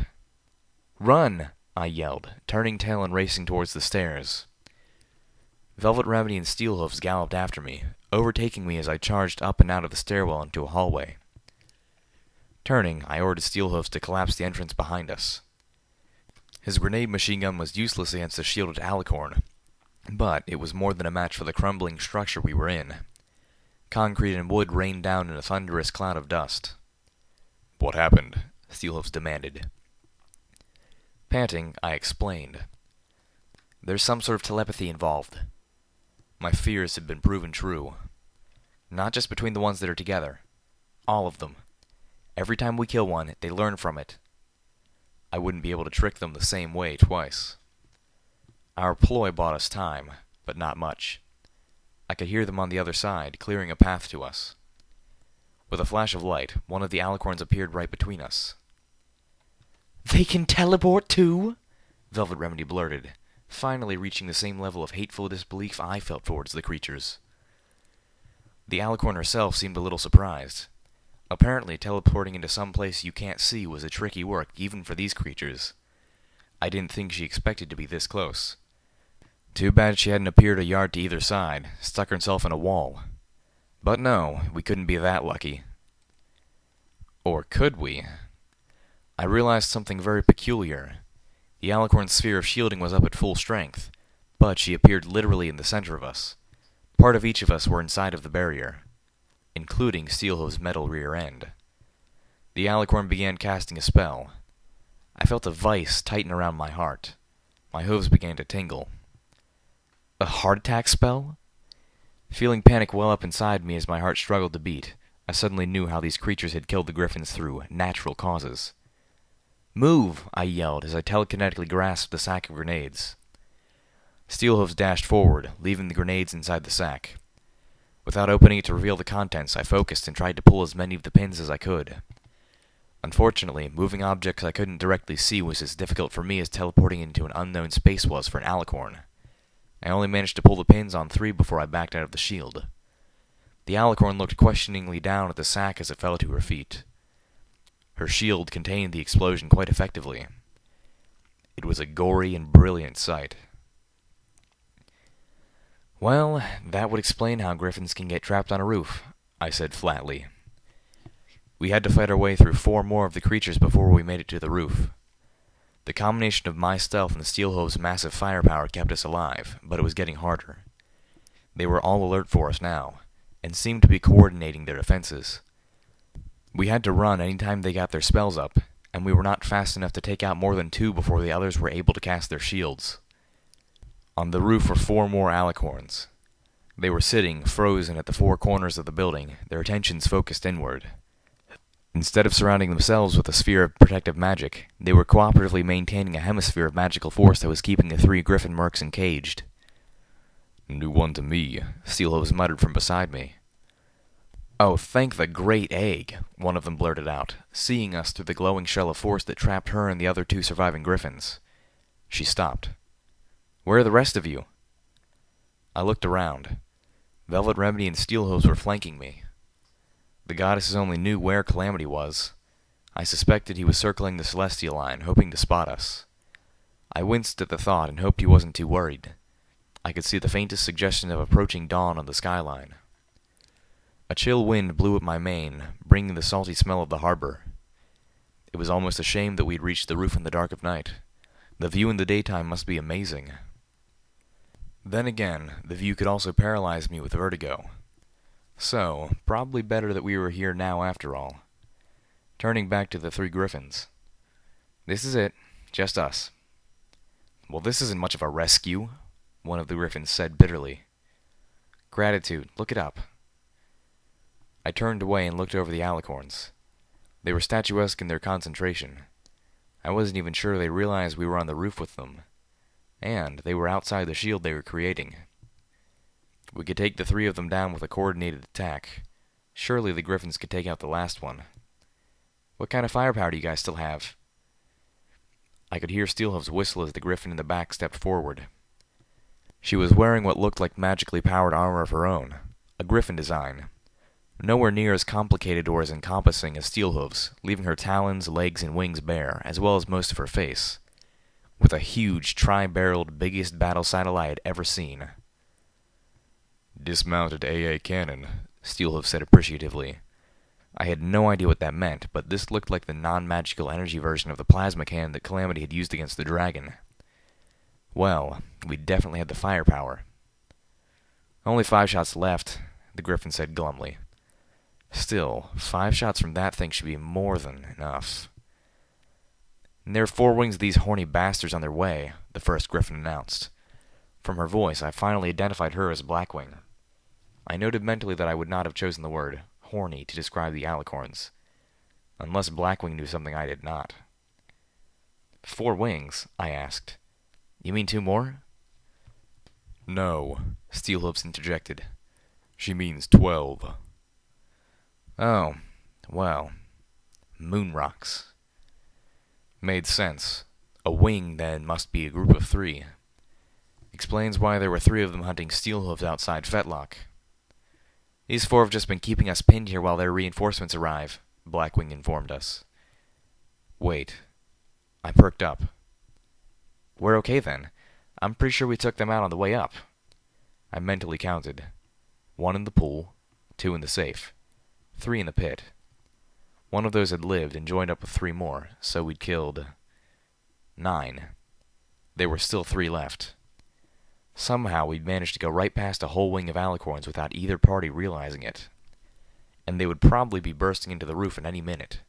"Run!" I yelled, turning tail and racing towards the stairs. Velvet Remedy and Steelhooves galloped after me, overtaking me as I charged up and out of the stairwell into a hallway. Turning, I ordered Steelhooves to collapse the entrance behind us. His grenade machine gun was useless against the shielded alicorn, but it was more than a match for the crumbling structure we were in. Concrete and wood rained down in a thunderous cloud of dust. "What happened?" Steelhooves demanded. Panting, I explained. "There's some sort of telepathy involved." My fears had been proven true. Not just between the ones that are together. All of them. Every time we kill one, they learn from it. I wouldn't be able to trick them the same way twice. Our ploy bought us time, but not much. I could hear them on the other side, clearing a path to us. With a flash of light, one of the alicorns appeared right between us. "They can teleport too?" Velvet Remedy blurted, finally reaching the same level of hateful disbelief I felt towards the creatures. The alicorn herself seemed a little surprised. Apparently, teleporting into some place you can't see was a tricky work, even for these creatures. I didn't think she expected to be this close. Too bad she hadn't appeared a yard to either side, stuck herself in a wall. But no, we couldn't be that lucky. Or could we? I realized something very peculiar. The alicorn's sphere of shielding was up at full strength, but she appeared literally in the center of us. Part of each of us were inside of the barrier, including Steelhoove's metal rear end. The alicorn began casting a spell. I felt a vice tighten around my heart. My hooves began to tingle. A heart attack spell? Feeling panic well up inside me as my heart struggled to beat, I suddenly knew how these creatures had killed the griffins through natural causes. "Move!" I yelled as I telekinetically grasped the sack of grenades. Steelhooves dashed forward, leaving the grenades inside the sack. Without opening it to reveal the contents, I focused and tried to pull as many of the pins as I could. Unfortunately, moving objects I couldn't directly see was as difficult for me as teleporting into an unknown space was for an alicorn. I only managed to pull the pins on 3 before I backed out of the shield. The alicorn looked questioningly down at the sack as it fell to her feet. Her shield contained the explosion quite effectively. It was a gory and brilliant sight. "Well, that would explain how griffins can get trapped on a roof," I said flatly. We had to fight our way through 4 more of the creatures before we made it to the roof. The combination of my stealth and Steelhoove's massive firepower kept us alive, but it was getting harder. They were all alert for us now, and seemed to be coordinating their defenses. We had to run any time they got their spells up, and we were not fast enough to take out more than 2 before the others were able to cast their shields. On the roof were 4 more alicorns. They were sitting, frozen at the 4 corners of the building, their attentions focused inward. Instead of surrounding themselves with a sphere of protective magic, they were cooperatively maintaining a hemisphere of magical force that was keeping the 3 griffin mercs encaged. "New one to me," Steelhooves muttered from beside me. "Oh, thank the great egg," one of them blurted out, seeing us through the glowing shell of force that trapped her and the other 2 surviving griffins. She stopped. "Where are the rest of you?" I looked around. Velvet Remedy and Steelhooves were flanking me. The goddesses only knew where Calamity was. I suspected he was circling the celestial line, hoping to spot us. I winced at the thought and hoped he wasn't too worried. I could see the faintest suggestion of approaching dawn on the skyline. A chill wind blew at my mane, bringing the salty smell of the harbor. It was almost a shame that we'd reached the roof in the dark of night. The view in the daytime must be amazing. Then again, the view could also paralyze me with vertigo. So, probably better that we were here now after all. Turning back to the 3 griffins. "This is it. Just us." "Well, this isn't much of a rescue," one of the griffins said bitterly. "Gratitude. Look it up." I turned away and looked over the alicorns. They were statuesque in their concentration. I wasn't even sure they realized we were on the roof with them. And they were outside the shield they were creating. We could take the three of them down with a coordinated attack. Surely the Griffins could take out the last one. What kind of firepower do you guys still have? I could hear Steelhoof's whistle as the Griffin in the back stepped forward. She was wearing what looked like magically powered armor of her own, a Griffin design. Nowhere near as complicated or as encompassing as Steelhoof's, leaving her talons, legs, and wings bare, as well as most of her face, with a huge, tri-barreled, biggest battle saddle I had ever seen. Dismounted AA cannon, Steelhoof said appreciatively. I had no idea what that meant, but this looked like the non-magical energy version of the plasma cannon that Calamity had used against the dragon. Well, we definitely had the firepower. Only 5 shots left, the Griffin said glumly. Still, 5 shots from that thing should be more than enough. And there are 4 wings of these horny bastards on their way, the first Griffin announced. From her voice, I finally identified her as Blackwing. I noted mentally that I would not have chosen the word horny to describe the alicorns, unless Blackwing knew something I did not. 4 wings? I asked. You mean 2 more? No, Steelhooves interjected. She means 12. Oh, well, moon rocks. Made sense. A wing, then, must be a group of 3. Explains why there were 3 of them hunting Steelhooves outside Fetlock. These 4 have just been keeping us pinned here while their reinforcements arrive, Blackwing informed us. Wait. I perked up. We're okay then. I'm pretty sure we took them out on the way up. I mentally counted. 1 in the pool, 2 in the safe, 3 in the pit. 1 of those had lived and joined up with 3 more, so we'd killed 9. There were still 3 left. Somehow we'd managed to go right past a whole wing of alicorns without either party realizing it. And they would probably be bursting into the roof at any minute.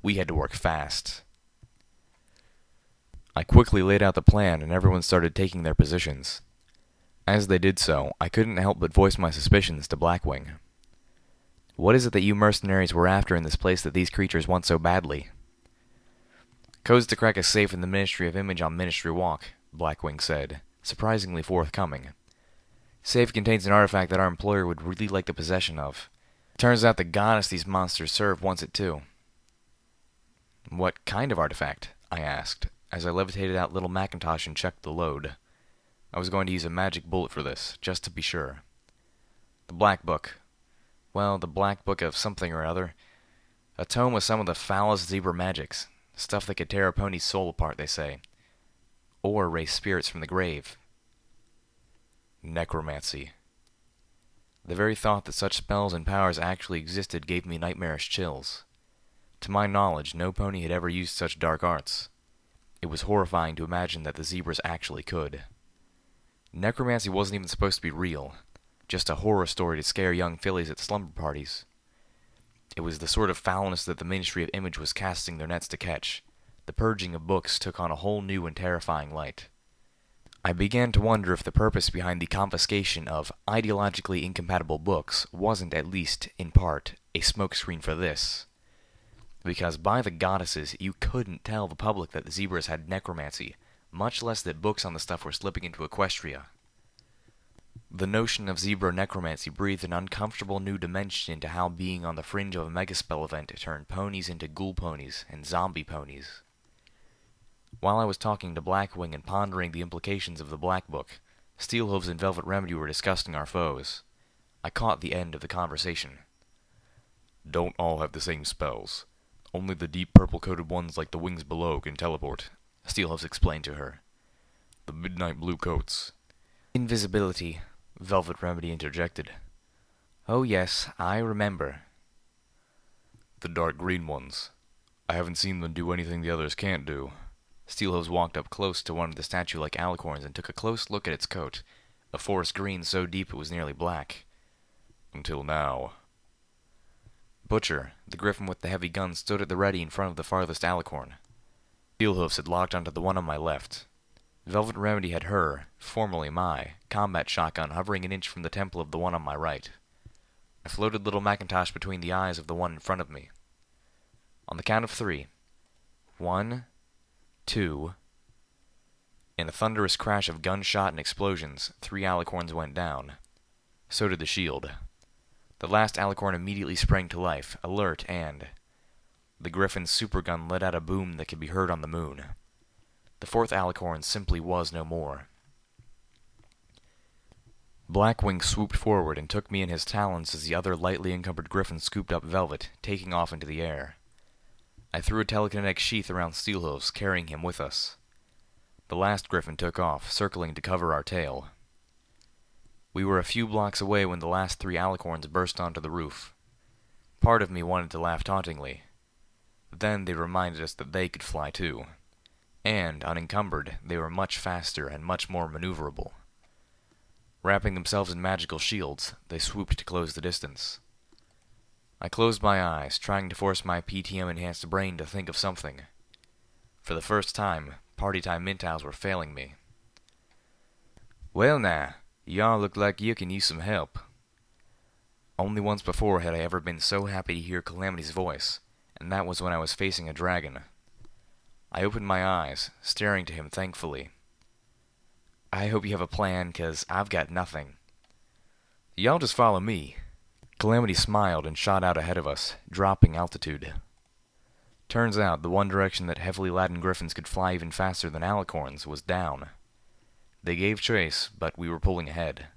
We had to work fast. I quickly laid out the plan and everyone started taking their positions. As they did so, I couldn't help but voice my suspicions to Blackwing. What is it that you mercenaries were after in this place that these creatures want so badly? Codes to crack a safe in the Ministry of Image on Ministry Walk, Blackwing said, surprisingly forthcoming. Safe contains an artifact that our employer would really like the possession of. Turns out the goddess these monsters serve wants it too. What kind of artifact? I asked, as I levitated out little Macintosh and checked the load. I was going to use a magic bullet for this, just to be sure. The Black Book. Well, the Black Book of something or other. A tome with some of the foulest zebra magics. Stuff that could tear a pony's soul apart, they say. Or raise spirits from the grave. Necromancy. The very thought that such spells and powers actually existed gave me nightmarish chills. To my knowledge, no pony had ever used such dark arts. It was horrifying to imagine that the zebras actually could. Necromancy wasn't even supposed to be real, just a horror story to scare young fillies at slumber parties. It was the sort of foulness that the Ministry of Image was casting their nets to catch. The purging of books took on a whole new and terrifying light. I began to wonder if the purpose behind the confiscation of ideologically incompatible books wasn't, at least in part, a smokescreen for this. Because by the goddesses, you couldn't tell the public that the zebras had necromancy, much less that books on the stuff were slipping into Equestria. The notion of zebra necromancy breathed an uncomfortable new dimension into how being on the fringe of a megaspell event turned ponies into ghoul ponies and zombie ponies. While I was talking to Blackwing and pondering the implications of the Black Book, Steelhooves and Velvet Remedy were discussing our foes. I caught the end of the conversation. Don't all have the same spells. Only the deep purple-coated ones like the wings below can teleport, Steelhooves explained to her. The midnight blue coats. Invisibility, Velvet Remedy interjected. Oh yes, I remember. The dark green ones. I haven't seen them do anything the others can't do. Steelhooves walked up close to one of the statue-like alicorns and took a close look at its coat, a forest green so deep it was nearly black. Until now. Butcher, the griffin with the heavy gun, stood at the ready in front of the farthest alicorn. Steelhooves had locked onto the one on my left. Velvet Remedy had her, formerly my, combat shotgun hovering an inch from the temple of the one on my right. I floated little Macintosh between the eyes of the one in front of me. On the count of 3. 1, 2. In a thunderous crash of gunshot and explosions, 3 alicorns went down. So did the shield. The last alicorn immediately sprang to life, alert, and the Griffin's supergun let out a boom that could be heard on the moon. The 4th alicorn simply was no more. Blackwing swooped forward and took me in his talons as the other lightly encumbered Griffin scooped up Velvet, taking off into the air. I threw a telekinetic sheath around Steelhooves, carrying him with us. The last Griffin took off, circling to cover our tail. We were a few blocks away when the last 3 alicorns burst onto the roof. Part of me wanted to laugh tauntingly. Then they reminded us that they could fly too. And, unencumbered, they were much faster and much more maneuverable. Wrapping themselves in magical shields, they swooped to close the distance. I closed my eyes, trying to force my PTM-enhanced brain to think of something. For the first time, party time mentals were failing me. "Well now, y'all look like you can use some help." Only once before had I ever been so happy to hear Calamity's voice, and that was when I was facing a dragon. I opened my eyes, staring to him thankfully. "I hope you have a plan, 'cause I've got nothing." "Y'all just follow me." Calamity smiled and shot out ahead of us, dropping altitude. Turns out the one direction that heavily laden Griffins could fly even faster than alicorns was down. They gave chase, but we were pulling ahead.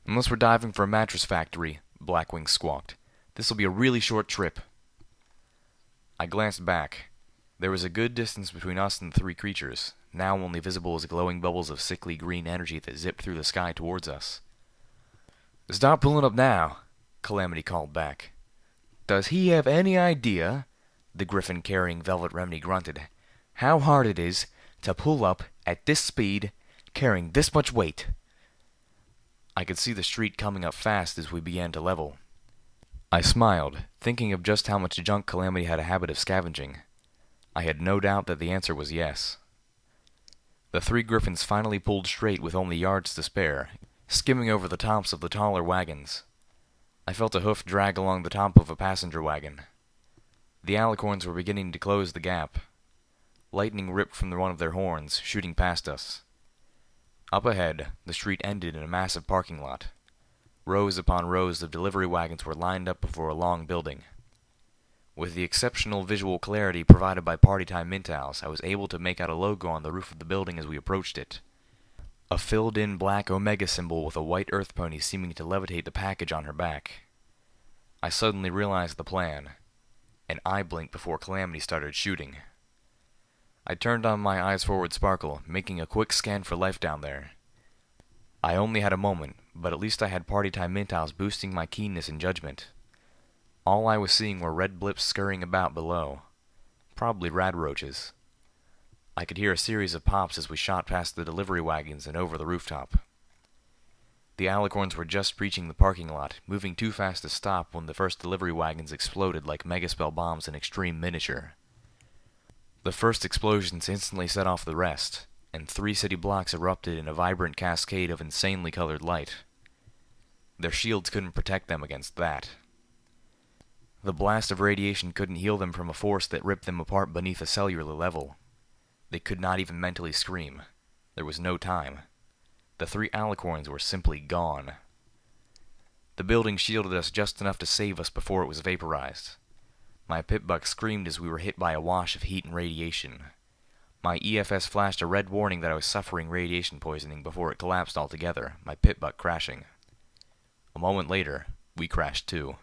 "Unless we're diving for a mattress factory," Blackwing squawked. "This'll be a really short trip." I glanced back. There was a good distance between us and the 3 creatures, now only visible as glowing bubbles of sickly green energy that zipped through the sky towards us. "Stop pulling up now," Calamity called back. "Does he have any idea," the Griffin carrying Velvet Remedy grunted, "how hard it is to pull up at this speed, carrying this much weight?" I could see the street coming up fast as we began to level. I smiled, thinking of just how much junk Calamity had a habit of scavenging. I had no doubt that the answer was yes. The 3 Griffins finally pulled straight with only yards to spare, skimming over the tops of the taller wagons. I felt a hoof drag along the top of a passenger wagon. The alicorns were beginning to close the gap. Lightning ripped from one of their horns, shooting past us. Up ahead, the street ended in a massive parking lot. Rows upon rows of delivery wagons were lined up before a long building. With the exceptional visual clarity provided by Party Time Mintals, I was able to make out a logo on the roof of the building as we approached it. A filled-in black Omega symbol with a white earth pony seeming to levitate the package on her back. I suddenly realized the plan. An eye blinked before Calamity started shooting. I turned on my eyes forward sparkle, making a quick scan for life down there. I only had a moment, but at least I had Party Time Mintals boosting my keenness and judgment. All I was seeing were red blips scurrying about below. Probably radroaches. I could hear a series of pops as we shot past the delivery wagons and over the rooftop. The alicorns were just reaching the parking lot, moving too fast to stop when the first delivery wagons exploded like megaspell bombs in extreme miniature. The first explosions instantly set off the rest, and 3 city blocks erupted in a vibrant cascade of insanely colored light. Their shields couldn't protect them against that. The blast of radiation couldn't heal them from a force that ripped them apart beneath a cellular level. They could not even mentally scream. There was no time. The 3 alicorns were simply gone. The building shielded us just enough to save us before it was vaporized. My pitbuck screamed as we were hit by a wash of heat and radiation. My EFS flashed a red warning that I was suffering radiation poisoning before it collapsed altogether, my pitbuck crashing. A moment later, we crashed too.